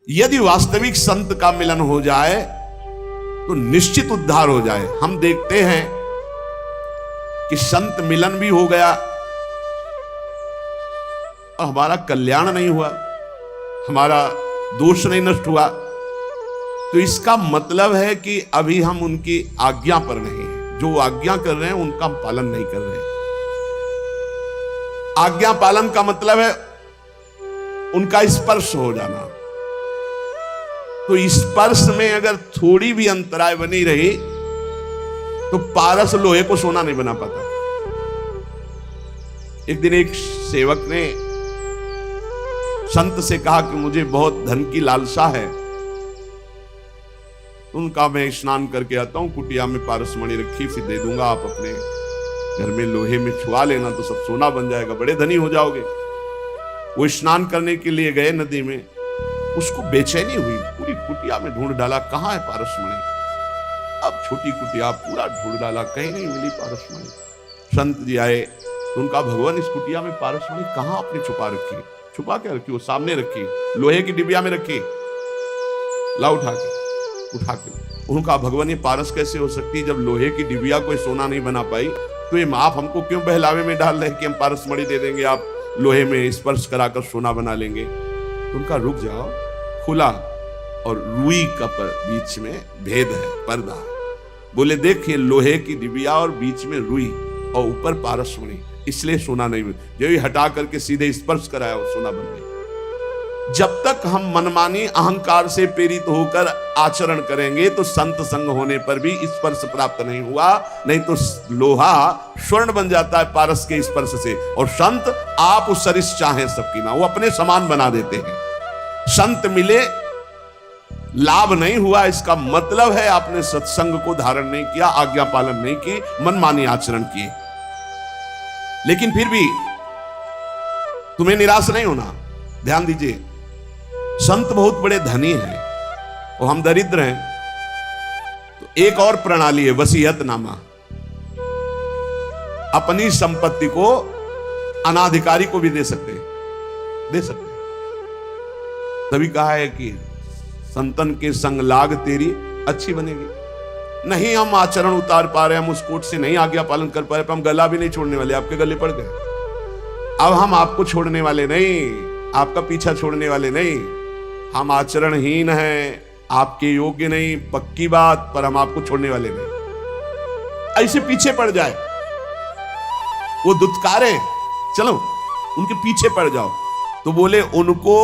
यदि वास्तविक संत का मिलन हो जाए तो निश्चित उद्धार हो जाए। हम देखते हैं कि संत मिलन भी हो गया और हमारा कल्याण नहीं हुआ, हमारा दोष नहीं नष्ट हुआ, तो इसका मतलब है कि अभी हम उनकी आज्ञा पर नहीं हैं। जो आज्ञा कर रहे हैं उनका हम पालन नहीं कर रहे हैं। आज्ञा पालन का मतलब है उनका स्पर्श हो जाना। तो स्पर्श में अगर थोड़ी भी अंतराय बनी रही तो पारस लोहे को सोना नहीं बना पाता। एक दिन एक सेवक ने संत से कहा कि मुझे बहुत धन की लालसा है। उनका मैं स्नान करके आता हूं, कुटिया में पारसमणि रखी, फिर दे दूंगा, आप अपने घर में लोहे में छुआ लेना तो सब सोना बन जाएगा, बड़े धनी हो जाओगे। वो स्नान करने के लिए गए नदी में, उसको बेचैनी हुई, पूरी कुटिया में ढूंढ डाला, कहां है पारसमणि। अब छोटी कुटिया पूरा ढूंढ डाला, कहीं नहीं मिली पारसमणि। संत जी आए तो उनका भगवान इस कुटिया में पारसमणि कहां आपने छुपा रखी? छुपा क्या रखी? वो सामने रखी, लोहे की डिबिया में रखी, ला उठा के। उनका भगवान ये पारस कैसे हो सकती? जब लोहे की डिबिया कोई सोना नहीं बना पाई तो ये आप हमको क्यों बहलावे में डाल रहे हैं कि हम पारसमणि दे देंगे, आप लोहे में स्पर्श कराकर सोना बना लेंगे। तो उनका रुक जाओ, खुला और रुई का बीच में भेद है, पर्दा है। बोले देखिए लोहे की डिबिया और बीच में रुई और ऊपर पारसमणि, इसलिए सोना नहीं बना। जो ही हटा करके सीधे स्पर्श कराया वो सोना बन गई। जब तक हम मनमानी अहंकार से प्रेरित होकर आचरण करेंगे तो संत संग होने पर भी स्पर्श प्राप्त नहीं हुआ, नहीं तो लोहा स्वर्ण बन जाता है पारस के स्पर्श से। और संत आप उस सरिस चाहे सबकी ना, वो अपने समान बना देते हैं। संत मिले, लाभ नहीं हुआ, इसका मतलब है आपने सत्संग को धारण नहीं किया, आज्ञा पालन नहीं की, मनमानी आचरण किए। लेकिन फिर भी तुम्हें निराश नहीं होना। ध्यान दीजिए, संत बहुत बड़े धनी हैं और हम दरिद्र हैं। तो एक और प्रणाली है वसीयतनामा। अपनी संपत्ति को अनाधिकारी को भी दे सकते हैं। तभी कहा है कि संतन के संग लाग तेरी अच्छी बनेगी। नहीं हम आचरण उतार पा रहे हैं, हम उस कोट से नहीं आज्ञा पालन कर पा रहे, हम गला भी नहीं छोड़ने वाले, आपके गले पड़ गए। अब हम आपको छोड़ने वाले नहीं, आपका पीछा छोड़ने वाले नहीं। हम आचरणहीन हैं, आपके योग्य नहीं, पक्की बात, पर हम आपको छोड़ने वाले नहीं। ऐसे पीछे पड़ जाए, वो दुत्कारे, चलो उनके पीछे पड़ जाओ। तो बोले उनको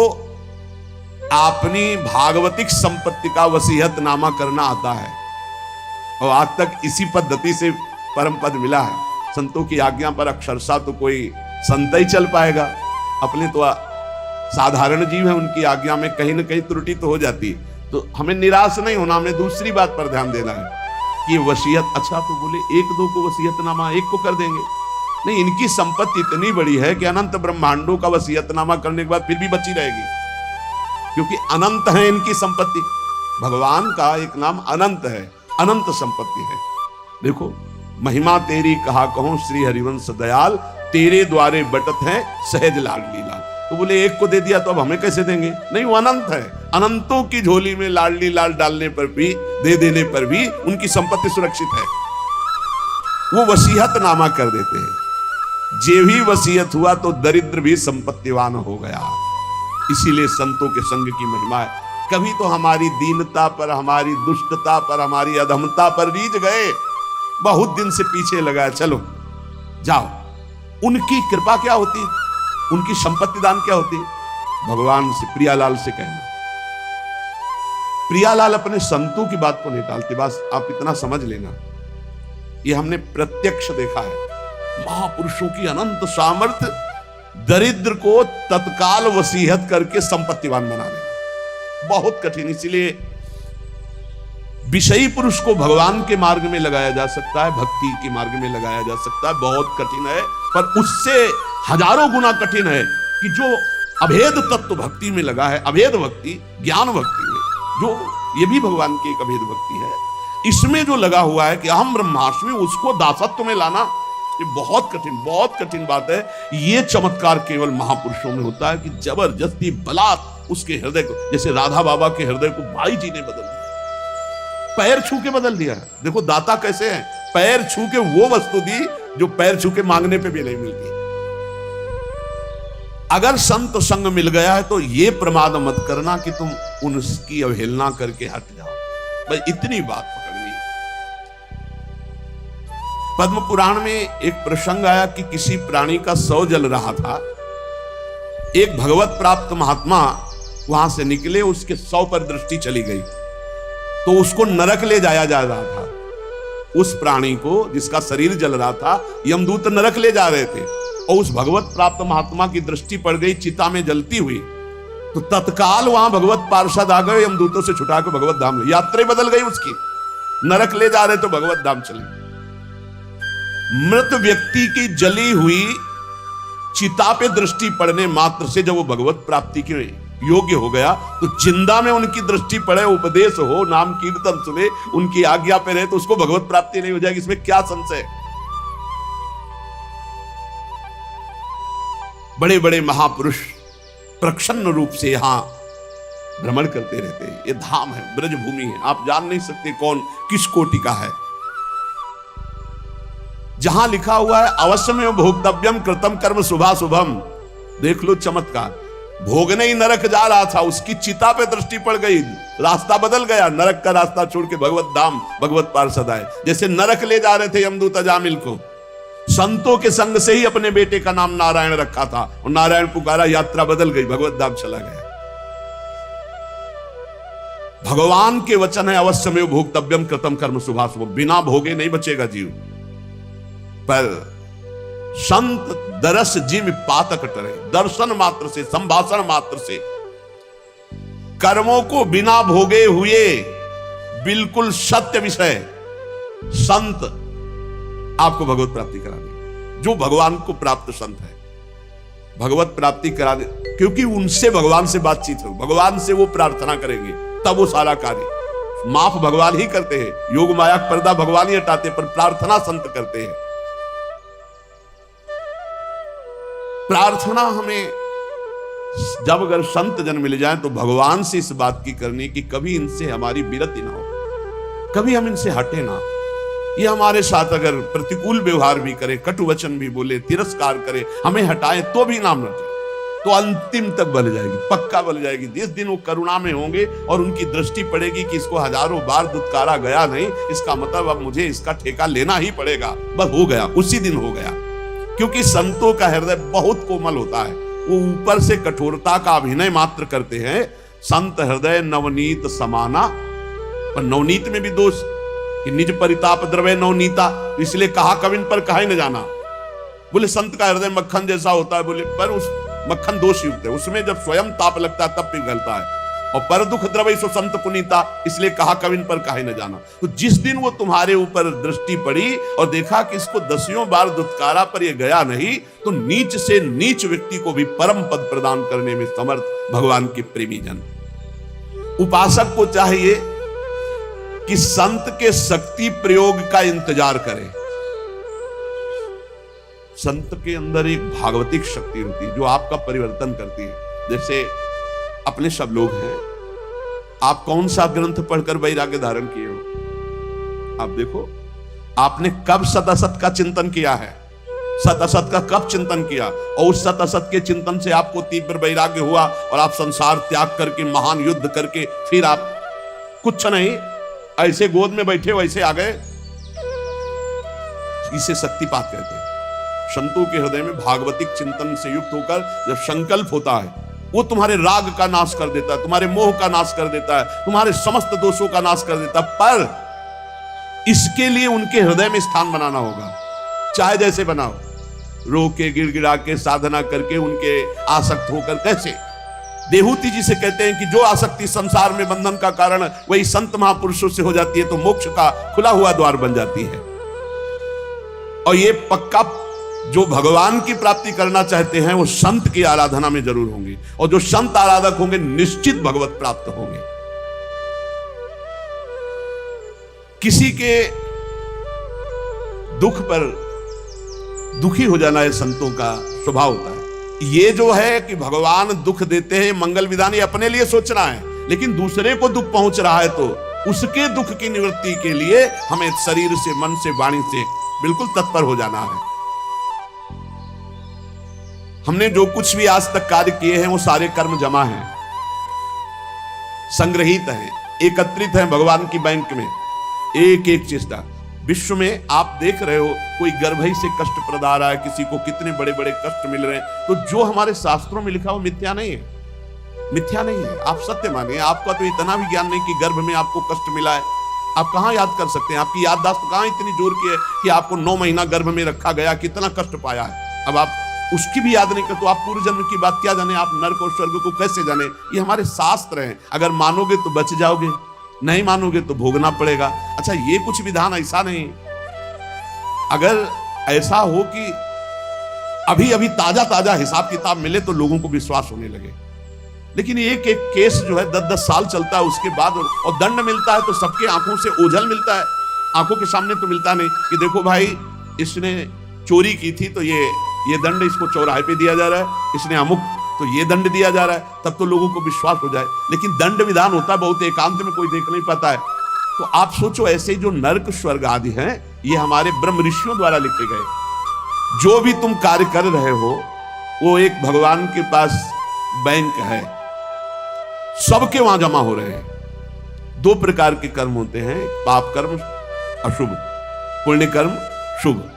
अपनी भागवतिक संपत्ति का वसीयतनामा करना आता है और आज तक इसी पद्धति से परम पद मिला है। संतों की आज्ञा पर अक्षरशः तो कोई संत ही चल पाएगा। अपने तो साधारण जीव है, उनकी आज्ञा में कहीं ना कहीं त्रुटि तो हो जाती है। तो हमें निराश नहीं होना, हमें दूसरी बात पर ध्यान देना है कि वसीयत, अच्छा तो बोले एक दो को वसीयतनामा एक को कर देंगे, नहीं इनकी संपत्ति इतनी बड़ी है कि अनंत ब्रह्मांडों का वसीयतनामा करने के बाद फिर भी बची रहेगी, क्योंकि अनंत है इनकी संपत्ति। भगवान का एक नाम अनंत है, अनंत संपत्ति है। देखो, महिमा तेरी कहा कहूं श्री हरिवंश दयाल, तेरे द्वारे बटत है सहज लाडली लाल। तो बोले एक को दे दिया तो अब हमें कैसे देंगे? नहीं, वो अनंत है। अनंतों की झोली में लाडली लाल डालने पर भी, दे देने पर भी उनकी संपत्ति सुरक्षित है। वो वसीयतनामा कर देते हैं। जे भी वसीयत हुआ तो दरिद्र भी संपत्तिवान हो गया। इसीलिए संतों के संग की महिमा है। कभी तो हमारी दीनता पर, हमारी दुष्टता पर, हमारी अधमता पर रीझ गए, बहुत दिन से पीछे लगा, चलो जाओ। उनकी कृपा क्या होती, उनकी संपत्ति दान क्या होती? भगवान से, प्रियालाल से कहना। प्रियालाल अपने संतों की बात को नहीं टालते, बस आप इतना समझ लेना, ये हमने प्रत्यक्ष देखा है। महापुरुषों की अनंत सामर्थ्य दरिद्र को तत्काल वसीयत करके संपत्तिवान बना देना बहुत कठिन। इसीलिए विषयी पुरुष को भगवान के मार्ग में लगाया जा सकता है, भक्ति के मार्ग में लगाया जा सकता है, बहुत कठिन है। पर उससे हजारों गुना कठिन है कि जो अभेद तत्व भक्ति में लगा है, अभेद भक्ति, ज्ञान भक्ति में, जो ये भी भगवान की एक अभेद भक्ति है, इसमें जो लगा हुआ है कि अहम ब्रह्मास्मि, उसको दासत्व में लाना, ये बहुत कठिन बात है। ये चमत्कार केवल महापुरुषों में होता है कि जबरदस्ती बलात् उसके हृदय को, जैसे राधा बाबा के हृदय को भाई जी ने बदल दिया, पैर छू के बदल दिया। देखो दाता कैसे है, पैर छू के वो वस्तु दी जो पैर छू के मांगने पे भी नहीं मिलती। अगर संत संग मिल गया है तो ये प्रमाद मत करना कि तुम उनकी अवहेलना करके हट जाओ। बस इतनी बात पकड़नी है। पद्म पुराण में एक प्रसंग आया कि किसी प्राणी का शव जल रहा था। एक भगवत प्राप्त महात्मा वहां से निकले, उसके शव पर दृष्टि चली गई तो उसको नरक ले जाया जा रहा था। उस प्राणी को जिसका शरीर जल रहा था यमदूत नरक ले जा रहे थे और उस भगवत प्राप्त महात्मा की दृष्टि पड़ गई चिता में जलती हुई, तो तत्काल वहां भगवत पार्षद आ गए, यमदूतों से छुटा के भगवत धाम ले। यात्रा बदल गई उसकी, नरक ले जा रहे तो भगवत धाम चले। मृत व्यक्ति की जली हुई चिता पे दृष्टि पड़ने मात्र से जब वो भगवत प्राप्ति के योग्य हो गया, तो जिंदा में उनकी दृष्टि पड़े, उपदेश हो, नाम कीर्तन सुने, उनकी आज्ञा पे रहे तो उसको भगवत प्राप्ति नहीं हो जाएगी, इसमें क्या संशय। बड़े बड़े महापुरुष प्रसन्न रूप से यहां भ्रमण करते रहते हैं। ये धाम है, ब्रजभूमि है, आप जान नहीं सकते कौन किस कोटि का है। जहां लिखा हुआ है अवश्यमेव भोक्तव्यम कृतम कर्म शुभाशुभम, देख लो चमत्कार। भोगने ही नरक जा रहा था, उसकी चिता पे दृष्टि पड़ गई, रास्ता बदल गया, नरक का रास्ता छोड़ के भगवत धाम भगवत पार्षद आए। जैसे नरक ले जा रहे थे यमदूत अजामिल को, संतों के संग से ही अपने बेटे का नाम नारायण रखा था और नारायण पुकारा, यात्रा बदल गई, भगवत धाम चला गया। भगवान के वचन है अवश्यमेव भोक्तव्यम कृतम कर्म शुभाशुभम, बिना भोगे नहीं बचेगा जीव। पर संत दरस जिम पातक टरे, दर्शन मात्र से, संभाषण मात्र से, कर्मों को बिना भोगे हुए बिल्कुल सत्य विषय संत आपको भगवत प्राप्ति करा देंगे। जो भगवान को प्राप्त संत है भगवत प्राप्ति करा दे, क्योंकि उनसे भगवान से बातचीत हो, भगवान से वो प्रार्थना करेंगे, तब वो सारा कार्य माफ भगवान ही करते हैं। योग माया पर्दा भगवान ही हटाते, पर प्रार्थना संत करते हैं। प्रार्थना हमें जब अगर संत जन मिल जाए तो भगवान से इस बात की करनी कि कभी इनसे हमारी विरति ना हो, कभी हम इनसे हटे ना। ये हमारे साथ अगर प्रतिकूल व्यवहार भी करे, कटु वचन भी बोले, तिरस्कार करे, हमें हटाए तो भी नाम रटे, तो अंतिम तक बल जाएगी, पक्का बल जाएगी। जिस दिन वो करुणा में होंगे और उनकी दृष्टि पड़ेगी कि इसको हजारों बार दुत्कारा गया नहीं, इसका मतलब अब मुझे इसका ठेका लेना ही पड़ेगा, बस हो गया, उसी दिन हो गया। क्योंकि संतों का हृदय बहुत कोमल होता है, वो ऊपर से कठोरता का अभिनय मात्र करते हैं। संत हृदय नवनीत समाना, पर नवनीत में भी दोष कि निज परिताप द्रव्य नवनीता, इसलिए कहा कविन पर कहा न जाना। बोले संत का हृदय मक्खन जैसा होता है, बोले पर उस मक्खन दोष युक्त है, उसमें जब स्वयं ताप लगता है तब पिघलता है। और पर दुख द्रव्य सो संत पुनीता, इसलिए कहा कविन पर कहा न जाना। तो जिस दिन वो तुम्हारे ऊपर दृष्टि पड़ी और देखा कि इसको दसियों बार दुत्कारा पर ये गया नहीं, तो नीच से नीच व्यक्ति को भी परम पद प्रदान करने में समर्थ भगवान के प्रेमी जन। उपासक को चाहिए कि संत के शक्ति प्रयोग का इंतजार करे। संत के अंदर एक भागवतिक शक्ति होती है जो आपका परिवर्तन करती है। जैसे अपने सब लोग हैं, आप कौन सा ग्रंथ पढ़कर वैराग्य धारण किए हो? आप देखो, आपने कब सत असत का चिंतन किया है, सत असत का कब चिंतन किया, और उस सत असत के चिंतन से आपको तीव्र वैराग्य हुआ और आप संसार त्याग करके महान युद्ध करके फिर आप कुछ नहीं ऐसे गोद में बैठे वैसे आ गए। इसे शक्तिपात कहते हैं। संतों के हृदय में भागवतिक चिंतन से युक्त होकर जब संकल्प होता है, वो तुम्हारे राग का नाश कर देता है, तुम्हारे मोह का नाश कर देता है, तुम्हारे समस्त दोषों का नाश कर देता है। पर इसके लिए उनके हृदय में स्थान बनाना होगा, चाहे जैसे बनाओ, रो के गिड़गिड़ा के साधना करके उनके आसक्त होकर। कैसे? देहूती जी से कहते हैं कि जो आसक्ति संसार में बंधन का कारण वही संत महापुरुषों से हो जाती है तो मोक्ष का खुला हुआ द्वार बन जाती है। और ये पक्का जो भगवान की प्राप्ति करना चाहते हैं वो संत की आराधना में जरूर होंगे, और जो संत आराधक होंगे निश्चित भगवत प्राप्त होंगे। किसी के दुख पर दुखी हो जाना ये संतों का स्वभाव होता है, ये जो है कि भगवान दुख देते हैं, मंगल विधान, ये अपने लिए सोचना है, लेकिन दूसरे को दुख पहुंच रहा है तो उसके दुख की निवृत्ति के लिए हमें शरीर से, मन से, वाणी से बिल्कुल तत्पर हो जाना है। हमने जो कुछ भी आज तक कार्य किए हैं वो सारे कर्म जमा हैं, संग्रहित हैं, एकत्रित हैं भगवान की बैंक में, एक एक चेष्टा। विश्व में आप देख रहे हो कोई गर्भ ही से कष्ट प्रदा रहा है, किसी को कितने बड़े बड़े कष्ट मिल रहे हैं, तो जो हमारे शास्त्रों में लिखा वो मिथ्या नहीं है, मिथ्या नहीं है, आप सत्य मानिए। आपका तो इतना भी ज्ञान नहीं कि गर्भ में आपको कष्ट मिला है, आप कहां याद कर सकते हैं? आपकी याददाश्त कहां इतनी जोर की है कि आपको 9 महीना गर्भ में रखा गया, कितना कष्ट पाया है। अब आप उसकी भी याद नहीं कर तो आप पूर्व जन्म की बात क्या जाने, आप नरक और स्वर्ग को कैसे जाने? ये हमारे शास्त्र हैं, अगर मानोगे तो बच जाओगे, नहीं मानोगे तो भोगना पड़ेगा। अच्छा, ये कुछ विधान ऐसा नहीं, अगर ऐसा हो कि अभी अभी ताजा ताजा हिसाब किताब मिले तो लोगों को विश्वास होने लगे, लेकिन एक एक केस जो है 10-10 साल चलता है, उसके बाद और दंड मिलता है तो सबके आंखों से ओझल मिलता है, आंखों के सामने तो मिलता नहीं कि देखो भाई इसने चोरी की थी तो ये दंड इसको चौराहे पे दिया जा रहा है, इसने अमुक तो ये दंड दिया जा रहा है, तब तो लोगों को विश्वास हो जाए। लेकिन दंड विधान होता है बहुत एकांत में, कोई देख नहीं पाता है। तो आप सोचो, ऐसे जो नरक स्वर्ग आदि हैं ये हमारे ब्रह्म ऋषियों द्वारा लिखे गए। जो भी तुम कार्य कर रहे हो वो एक भगवान के पास बैंक है, सबके वहां जमा हो रहे हैं। 2 प्रकार के कर्म होते हैं, पाप कर्म अशुभ, पुण्य कर्म शुभ।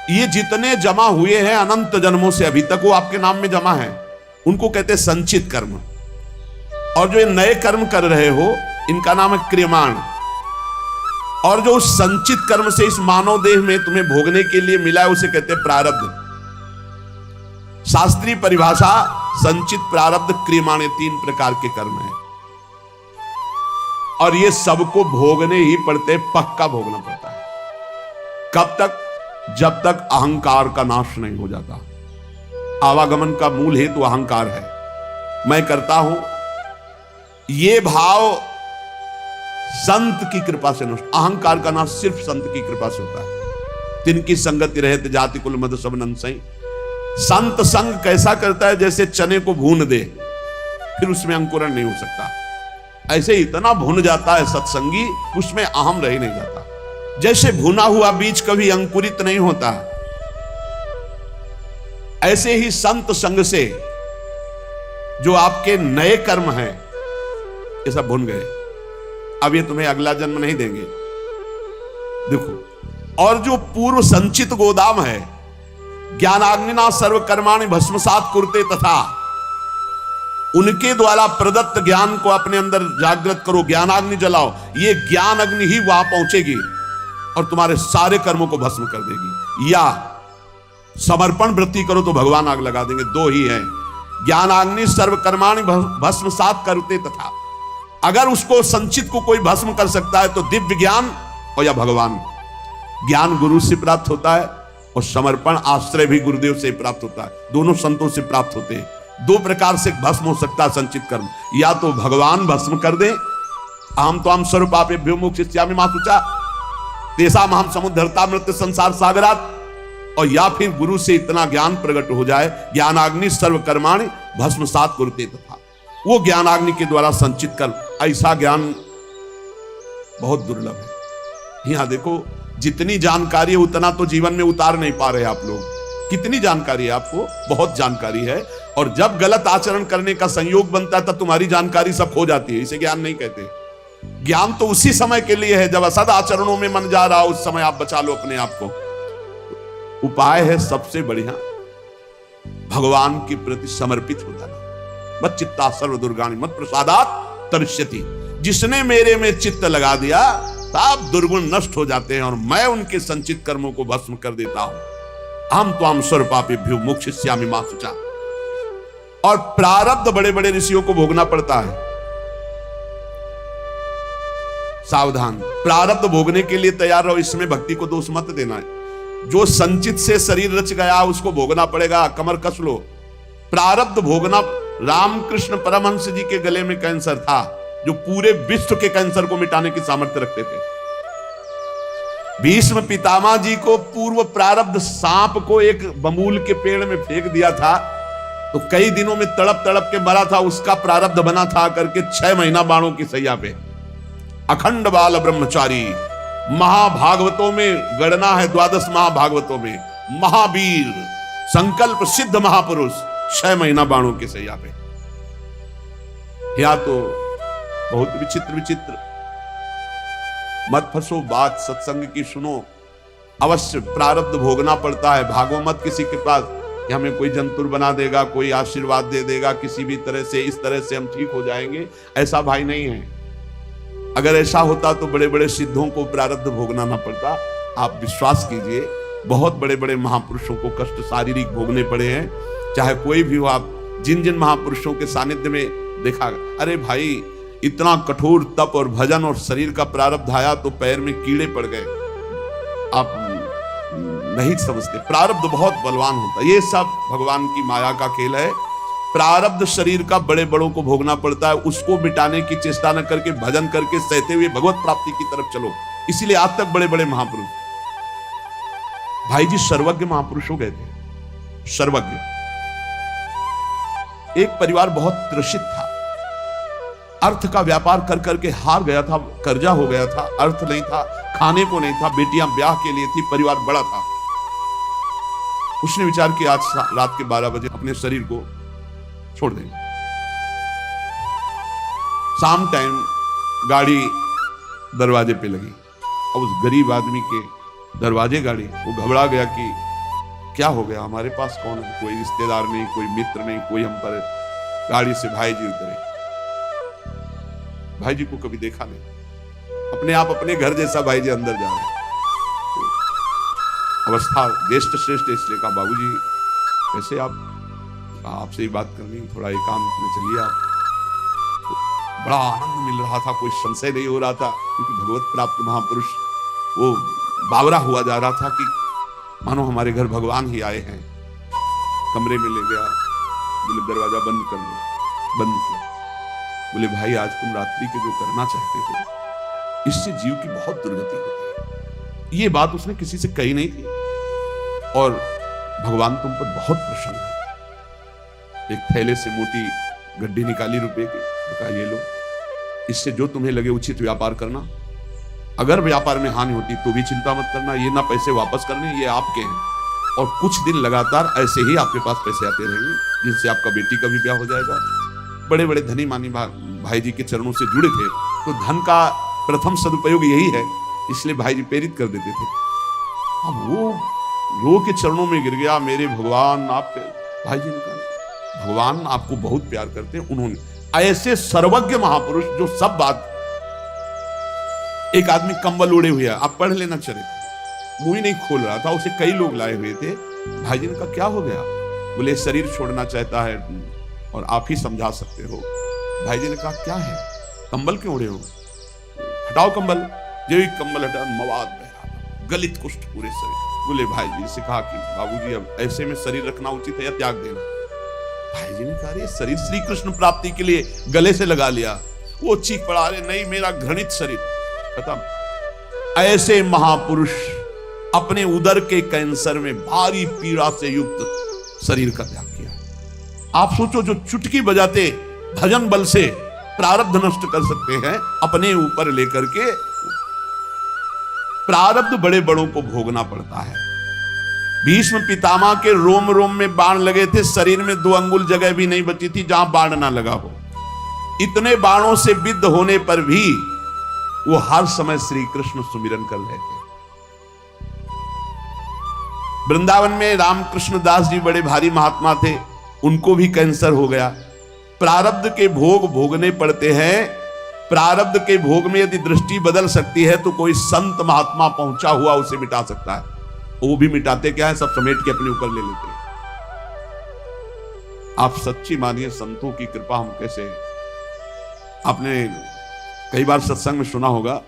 ये जितने जमा हुए हैं अनंत जन्मों से अभी तक वो आपके नाम में जमा है, उनको कहते हैं संचित कर्म। और जो ये नए कर्म कर रहे हो इनका नाम है क्रियमाण। और जो संचित कर्म से इस मानव देह में तुम्हें भोगने के लिए मिला है उसे कहते हैं प्रारब्ध। शास्त्रीय परिभाषा संचित, प्रारब्ध, क्रियमाण, ये 3 प्रकार के कर्म हैं और ये सबको भोगने ही पड़ते, पक्का भोगना पड़ता है। कब तक? जब तक अहंकार का नाश नहीं हो जाता। आवागमन का मूल हेतु अहंकार है, मैं करता हूं, ये भाव संत की कृपा से नष्ट। अहंकार का नाश सिर्फ संत की कृपा से होता है। तिनकी संगति रहते जाति कुल मद सब नंसई। संत संग कैसा करता है? जैसे चने को भून दे फिर उसमें अंकुरण नहीं हो सकता, ऐसे इतना भून जाता है सत्संगी, उसमें अहम रह नहीं जाता। जैसे भुना हुआ बीज कभी अंकुरित नहीं होता, ऐसे ही संत संग से जो आपके नए कर्म हैं ये सब भुन गए, अब ये तुम्हें अगला जन्म नहीं देंगे। देखो, और जो पूर्व संचित गोदाम है, ज्ञानाग्निना सर्व कर्माणि भस्मसात कुरुते, तथा उनके द्वारा प्रदत्त ज्ञान को अपने अंदर जागृत करो, ज्ञानाग्नि जलाओ, ये ज्ञान अग्नि ही वहां पहुंचेगी और तुम्हारे सारे कर्मों को भस्म कर देगी। या समर्पण वृत्ति करो तो भगवान आग लगा देंगे, 2 ही है। ज्ञानाग्नि सर्व कर्माणि भस्मसात कुरुते, तथा अगर उसको संचित को कोई भस्म कर सकता है तो दिव्य ज्ञान और या भगवान। ज्ञान गुरु से प्राप्त होता है और समर्पण आश्रय भी गुरुदेव से प्राप्त होता है, दोनों संतों से प्राप्त होते हैं। 2 प्रकार से भस्म हो सकता है संचित कर्म, या तो भगवान भस्म कर दे, अहम त्वाम स्वरूपापेभ्यो मोक्षयिष्यामि मा शुचा तेषाम् अहम समुद्धरता मृत्यु संसार सागरात, और या फिर गुरु से इतना ज्ञान प्रकट हो जाए, ज्ञानाग्नि सर्व कर्माणि भस्मसात कुरुते, तथा वो ज्ञानाग्नि के द्वारा संचित कर्म। ऐसा ज्ञान बहुत दुर्लभ है। यहां देखो, जितनी जानकारी है उतना तो जीवन में उतार नहीं पा रहे आप लोग। कितनी जानकारी है आपको? बहुत जानकारी है, और जब गलत आचरण करने का संयोग बनता है तब तुम्हारी जानकारी सब खो जाती है। इसे ज्ञान नहीं कहते। ज्ञान तो उसी समय के लिए है जब असद आचरणों में मन जा रहा, उस समय आप बचा लो अपने आप को। उपाय है सबसे बढ़िया, भगवान के प्रति समर्पित हो जाना। मत चित्ता सर्व दुर्गाणि मत प्रसादात तरिष्यति। जिसने मेरे में चित्त लगा दिया तब दुर्गुण नष्ट हो जाते हैं और मैं उनके संचित कर्मों को भस्म कर देता हूं। हम त्वाम स्वरूपापेभ्यो मोक्षयिष्यामि मा शुचा। और प्रारब्ध बड़े बड़े ऋषियों को भोगना पड़ता है। सावधान, प्रारब्ध भोगने के लिए तैयार रहो, इसमें भक्ति को दोष मत देना है। जो संचित से शरीर रच गया उसको भोगना पड़ेगा, कमर कस लो। प्रारब्ध भोगना, रामकृष्ण परमहंस जी के गले में कैंसर था जो पूरे विश्व के कैंसर को मिटाने की सामर्थ्य रखते थे। भीष्म पितामह जी को पूर्व प्रारब्ध सांप को एक बमूल के पेड़ में फेंक दिया था, तो कई दिनों में तड़प तड़प के मरा था, उसका प्रारब्ध बना था करके 6 महीना बाणों की सैया पे अखंड बाल ब्रह्मचारी। महाभागवतों में गणना है, 12 महाभागवतों में महावीर संकल्प सिद्ध महापुरुष 6 महीना बाणों की सैया पे। या तो बहुत विचित्र विचित्र, मत फंसो, बात सत्संग की सुनो, अवश्य प्रारब्ध भोगना पड़ता है। भागो मत किसी के पास कि हमें कोई जंतुर बना देगा, कोई आशीर्वाद दे देगा किसी भी तरह से, इस तरह से हम ठीक हो जाएंगे, ऐसा भाई नहीं है। अगर ऐसा होता तो बड़े बड़े सिद्धों को प्रारब्ध भोगना ना पड़ता। आप विश्वास कीजिए, बहुत बड़े बड़े महापुरुषों को कष्ट शारीरिक भोगने पड़े हैं, चाहे कोई भी हो। आप जिन जिन महापुरुषों के सानिध्य में देखा, अरे भाई इतना कठोर तप और भजन और शरीर का प्रारब्ध आया तो पैर में कीड़े पड़ गए। आप नहीं समझते, प्रारब्ध बहुत बलवान होता है। ये सब भगवान की माया का खेल है। प्रारब्ध शरीर का बड़े बड़ों को भोगना पड़ता है, उसको मिटाने की चेष्टा न करके भजन करके सहते हुए भगवत प्राप्ति की तरफ चलो। इसीलिए आज तक बड़े बड़े महापुरुष, भाई जी सर्वज्ञ महापुरुष हो गए थे। सर्वज्ञ, एक परिवार बहुत त्रसित था, अर्थ का व्यापार कर करके हार गया था, कर्जा हो गया था, अर्थ नहीं था, खाने को नहीं था, बेटियां ब्याह के लिए थी, परिवार बड़ा था। उसने विचार किया आज रात के 12 बजे अपने शरीर को छोड़ देंगे। शाम टाइम गाड़ी दरवाजे पे लगी और उस गरीब आदमी के दरवाजे गाड़ी, वो घबरा गया कि क्या हो गया, हमारे पास कौन है, कोई रिश्तेदार नहीं, कोई मित्र नहीं, कोई हम पर। गाड़ी से भाई जी उतरे, भाई जी को कभी देखा नहीं, अपने आप अपने घर जैसा भाई जी अंदर जा रहे हैं। तो अवस्था ज्येष्ठ श्रेष्ठ, इसलिए कहा बाबूजी कैसे आप, आपसे ही बात करनी, थोड़ा एकांत में चलिए आप। तो बड़ा आनंद मिल रहा था, कोई संशय नहीं हो रहा था, क्योंकि भगवत प्राप्त महापुरुष वो बावरा हुआ जा रहा था कि मानो हमारे घर भगवान ही आए हैं। कमरे में ले गया, बोले दरवाजा बंद कर दो, बंद किया। बोले भाई आज तुम रात्रि के जो करना चाहते हो, इससे जीव की बहुत दुर्गति होती है। ये बात उसने किसी से कही नहीं थी, और भगवान तुम पर बहुत प्रसन्न है। एक थैले से मोटी गड्डी निकाली रुपए की, कहा ये लो, इससे जो तुम्हें लगे उचित व्यापार करना, अगर व्यापार में हानि होती तो भी चिंता मत करना, ये ना पैसे वापस करने, ये आपके हैं। और कुछ दिन लगातार ऐसे ही आपके पास पैसे आते रहेंगे, जिनसे आपका बेटी का भी ब्याह हो जाएगा। बड़े बड़े धनी मानी भाई जी के चरणों से जुड़े थे, तो धन का प्रथम सदुपयोग यही है, इसलिए भाई जी प्रेरित कर देते थे। अब वो रो के चरणों में गिर गया, मेरे भगवान आपके। भाई जी ने कहा भगवान आपको बहुत प्यार करते हैं। उन्होंने ऐसे सर्वज्ञ महापुरुष जो सब बात, एक आदमी कंबल ओढ़े हुए, आप पढ़ लेना चरित्र, मुंह ही नहीं खोल रहा था, उसे कई लोग लाए हुए थे। भाई जी ने कहा क्या हो गया, बोले शरीर छोड़ना चाहता है और आप ही समझा सकते हो। भाई जी ने कहा क्या है, कंबल क्यों ओढ़े हो, हटाओ कंबल। जो ही कंबल हटा, मवाद बह रहा, गलित कुष्ठ पूरे शरीर। बोले भाई जी से कहा कि बाबूजी अब ऐसे में शरीर रखना उचित है या त्याग देना। भाई जी ने कहा अरे शरीर श्री कृष्ण प्राप्ति के लिए गले से लगा लिया। वो चीख पड़ा, अरे नहीं मेरा घृणित शरीर खत्म। ऐसे महापुरुष अपने उदर के कैंसर में भारी पीड़ा से युक्त शरीर का त्याग किया। आप सोचो, जो चुटकी बजाते भजन बल से प्रारब्ध नष्ट कर सकते हैं, अपने ऊपर लेकर के प्रारब्ध बड़े बड़ों को भोगना पड़ता है। भीष्म पितामह के रोम रोम में बाण लगे थे, शरीर में 2 अंगुल जगह भी नहीं बची थी जहां बाण ना लगा हो। इतने बाणों से विद्ध होने पर भी वो हर समय श्री कृष्ण सुमिरन कर रहे थे। वृंदावन में रामकृष्ण दास जी बड़े भारी महात्मा थे, उनको भी कैंसर हो गया। प्रारब्ध के भोग भोगने पड़ते हैं। प्रारब्ध के भोग में यदि दृष्टि बदल सकती है तो कोई संत महात्मा पहुंचा हुआ उसे मिटा सकता है। वो भी मिटाते क्या है, सब समेट के अपने ऊपर ले लेते हैं। आप सच्ची मानिए, संतों की कृपा हम कैसे, आपने कई बार सत्संग में सुना होगा,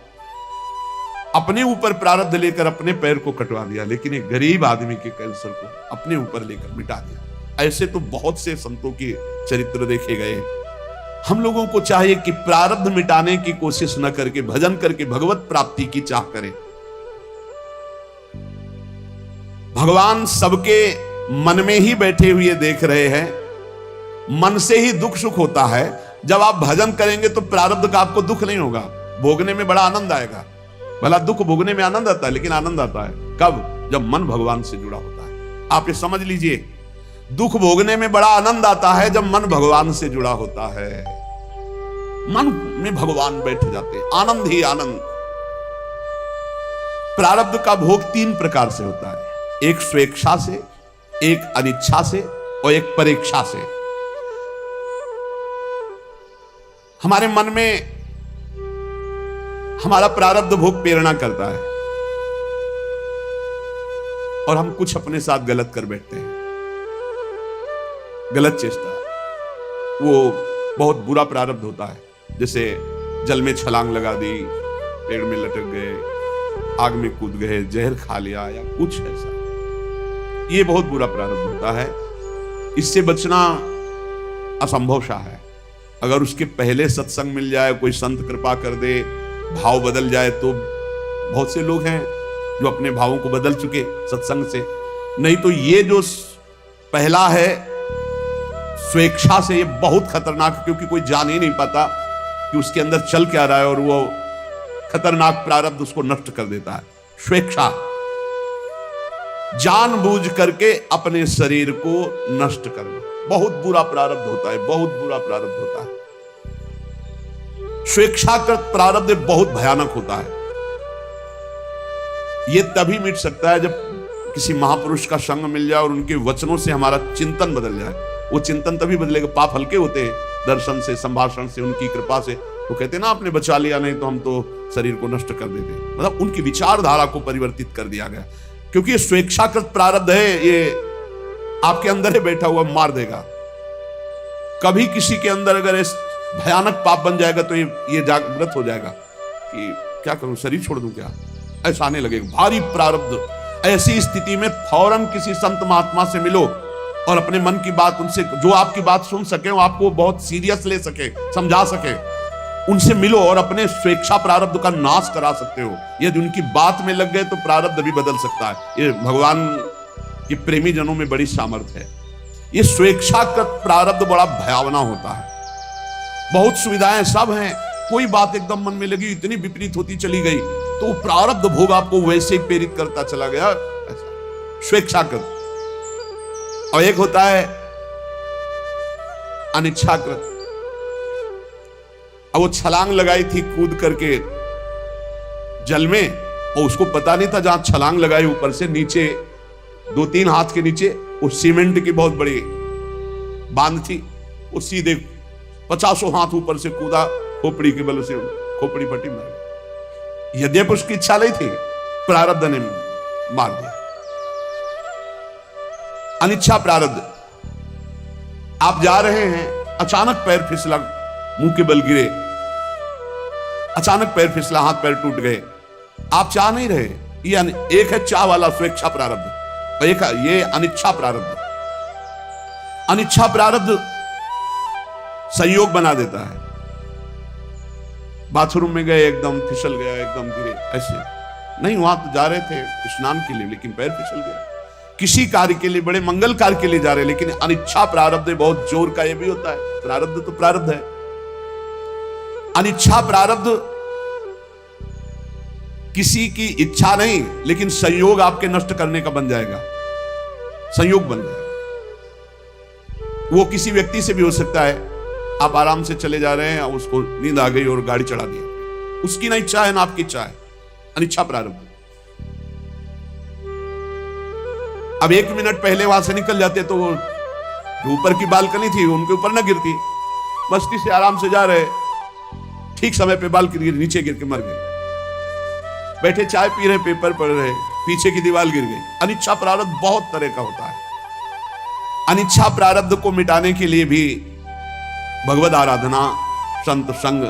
अपने ऊपर प्रारब्ध लेकर अपने पैर को कटवा दिया, लेकिन एक गरीब आदमी के कैंसर को अपने ऊपर लेकर मिटा दिया। ऐसे तो बहुत से संतों के चरित्र देखे गए। हम लोगों को चाहिए कि प्रारब्ध मिटाने की कोशिश न करके भजन करके भगवत प्राप्ति की चाह करें। भगवान सबके मन में ही बैठे हुए देख रहे हैं। मन से ही दुख सुख होता है। जब आप भजन करेंगे तो प्रारब्ध का आपको दुख नहीं होगा, भोगने में बड़ा आनंद आएगा। भला दुख भोगने में आनंद आता है, लेकिन आनंद आता है कब? जब मन भगवान से जुड़ा होता है। आप ये समझ लीजिए, दुख भोगने में बड़ा आनंद आता है जब मन भगवान से जुड़ा होता है। मन में भगवान बैठ जाते हैं, आनंद ही आनंद। प्रारब्ध का भोग 3 प्रकार से होता है, एक स्वेच्छा से, एक अनिच्छा से और एक परेक्षा से। हमारे मन में हमारा प्रारब्ध भोग प्रेरणा करता है और हम कुछ अपने साथ गलत कर बैठते हैं, गलत चेष्टा। वो बहुत बुरा प्रारब्ध होता है, जैसे जल में छलांग लगा दी, पेड़ में लटक गए, आग में कूद गए, जहर खा लिया या कुछ ऐसा। ये बहुत बुरा प्रारब्ध होता है, इससे बचना असंभव सा है। अगर उसके पहले सत्संग मिल जाए, कोई संत कृपा कर दे, भाव बदल जाए, तो बहुत से लोग हैं जो अपने भावों को बदल चुके सत्संग से। नहीं तो ये जो पहला है स्वेच्छा से, ये बहुत खतरनाक, क्योंकि कोई जान ही नहीं पाता कि उसके अंदर चल क्या रहा है और वो खतरनाक प्रारब्ध उसको नष्ट कर देता है। स्वेच्छा, जानबूझ करके अपने शरीर को नष्ट करना, बहुत बुरा प्रारब्ध होता है, बहुत बुरा प्रारब्ध होता है। स्वेच्छाकृत प्रारब्ध बहुत भयानक होता है। यह तभी मिट सकता है जब किसी महापुरुष का संग मिल जाए और उनके वचनों से हमारा चिंतन बदल जाए। वो चिंतन तभी बदलेगा, पाप हल्के होते हैं दर्शन से, संभाषण से, उनकी कृपा से। वो कहते हैं ना, आपने बचा लिया, नहीं तो हम तो शरीर को नष्ट कर देते। मतलब उनकी विचारधारा को परिवर्तित कर दिया गया, क्योंकि ये स्वेच्छाकृत प्रारब्ध है, ये आपके अंदर ही बैठा हुआ मार देगा। कभी किसी के अंदर अगर इस भयानक पाप बन जाएगा तो ये जागृत हो जाएगा कि क्या करूं, शरीर छोड़ दूं क्या, ऐसा आने लगेगा भारी प्रारब्ध। ऐसी स्थिति में फौरन किसी संत महात्मा से मिलो और अपने मन की बात उनसे, जो आपकी बात सुन सके, वो आपको बहुत सीरियस ले सके, समझा सके, उनसे मिलो और अपने स्वेच्छा प्रारब्ध का नाश करा सकते हो। यदि उनकी बात में लग गए तो प्रारब्ध भी बदल सकता है। ये भगवान के प्रेमी जनों में बड़ी सामर्थ्य है। ये स्वेच्छाकृत प्रारब्ध बड़ा भयावना होता है। बहुत सुविधाएं सब हैं, कोई बात एकदम मन में लगी, इतनी विपरीत होती चली गई तो प्रारब्ध भोग आपको वैसे ही प्रेरित करता चला गया, स्वेच्छाकृत। और एक होता है अनिच्छाकृत। अब वो छलांग लगाई थी कूद करके जल में, और उसको पता नहीं था जहां छलांग लगाई ऊपर से नीचे 2-3 हाथ के नीचे वो सीमेंट की बहुत बड़ी बांध थी, वो सीधे 50 हाथ ऊपर से कूदा, खोपड़ी के बल से खोपड़ी पट्टी मार गई। यद्यपि उसकी इच्छा नहीं थी, प्रारब्ध ने मार दिया। अनिच्छा प्रारब्ध। आप जा रहे हैं, अचानक पैर फिसला, मुंह के बल गिरे, अचानक पैर फिसला, हाथ पैर टूट गए, आप चाह नहीं रहे। ये एक है चाह वाला स्वेच्छा प्रारब्ध, और एक है ये अनिच्छा प्रारब्ध। अनिच्छा प्रारब्ध संयोग बना देता है। बाथरूम में गए, एकदम फिसल गया, एकदम गिरे, ऐसे नहीं, वहां तो जा रहे थे स्नान के लिए, लेकिन पैर फिसल गया। किसी कार्य के लिए, बड़े मंगल कार्य के लिए जा रहे, लेकिन अनिच्छा प्रारब्ध बहुत जोर का, ये भी होता है। प्रारब्ध तो प्रारब्ध है, अनिच्छा प्रारब्ध किसी की इच्छा नहीं, लेकिन संयोग आपके नष्ट करने का बन जाएगा, संयोग बन जाएगा। वो किसी व्यक्ति से भी हो सकता है। आप आराम से चले जा रहे हैं, उसको नींद आ गई और गाड़ी चढ़ा दिया, उसकी ना इच्छा है ना आपकी इच्छा है, अनिच्छा प्रारब्ध। अब 1 मिनट पहले वहां से निकल जाते तो जो ऊपर की बालकनी थी उनके ऊपर ना गिरती, मस्ती से आराम से जा रहे, ठीक समय पे बालकनी नीचे गिर के मर गए। बैठे चाय पी रहे, पेपर पढ़ रहे, पीछे की दीवार गिर गई। अनिच्छा प्रारब्ध बहुत तरह का होता है। अनिच्छा प्रारब्ध को मिटाने के लिए भी भगवद आराधना, संत संग।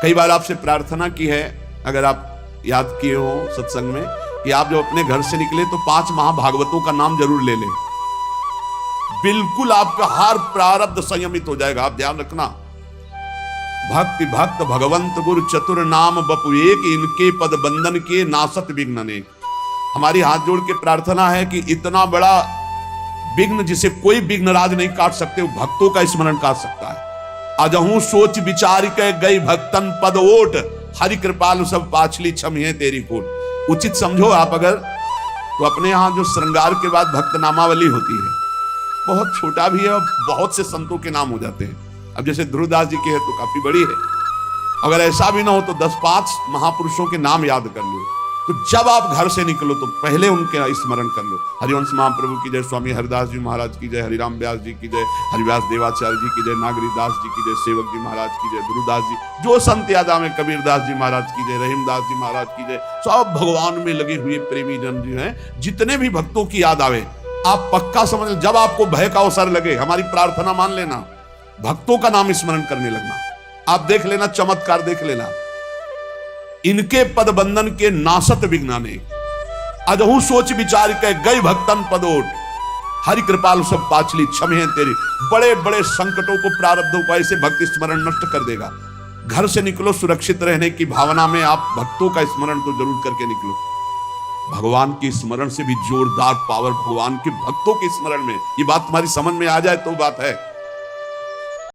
कई बार आपसे प्रार्थना की है, अगर आप याद किए हो सत्संग में, कि आप जब अपने घर से निकले तो 5 महाभागवतों का नाम जरूर ले लें। बिल्कुल आपका हर प्रारब्ध संयमित हो जाएगा। आप ध्यान रखना, भक्ति भक्त भगवंत गुरु चतुर नाम बपु एक, इनके पद बंधन के नासत विघ्न अनेक। हमारी हाथ जोड़ के प्रार्थना है कि इतना बड़ा विघ्न जिसे कोई विघ्नराज नहीं काट सकते, वो भक्तों का स्मरण काट सकता है। अजहू सोच विचार के गई भक्तन पद ओट, हरि कृपालु सब पाछली छमिहे तेरी कोट। उचित समझो आप अगर तो अपने यहां जो श्रृंगार के बाद भक्त नामावली होती है, बहुत छोटा भी है और बहुत से संतों के नाम हो जाते हैं। अब जैसे ध्रुवदास जी के है तो काफी बड़ी है, अगर ऐसा भी ना हो तो 10-5 महापुरुषों के नाम याद कर लो। तो जब आप घर से निकलो तो पहले उनके स्मरण कर लो। हरिवंश महाप्रभु की जय, स्वामी हरिदास जी महाराज की जय, हरिराम व्यास जी की जय, हरिव्यास देवाचार्य जी की जय, नागरीदास जी की जय, सेवक जी महाराज की जय, ध्रुवदास जी, जो संत याद आवे, कबीरदास जी महाराज की जय, रहीमदास जी महाराज की जय। सब भगवान में लगे हुए प्रेमी जन जी हैं, जितने भी भक्तों की याद आवे आप पक्का समझ, जब आपको भय का अवसर लगे हमारी प्रार्थना मान लेना, भक्तों का नाम स्मरण करने लगना। आप देख लेना, चमत्कार देख लेना। इनके पद बंधन के नासत विज्ञाने, अजहू सोच विचार के गई भक्तन पदोट, हरि कृपाल सब पाछली छमे तेरी। बड़े बड़े संकटों को, प्रारब्धों को ऐसे भक्ति स्मरण नष्ट कर देगा। घर से निकलो सुरक्षित रहने की भावना में, आप भक्तों का स्मरण तो जरूर करके निकलो। भगवान के स्मरण से भी जोरदार पावर भगवान के भक्तों के स्मरण में। ये बात तुम्हारी समझ में आ जाए तो बात है।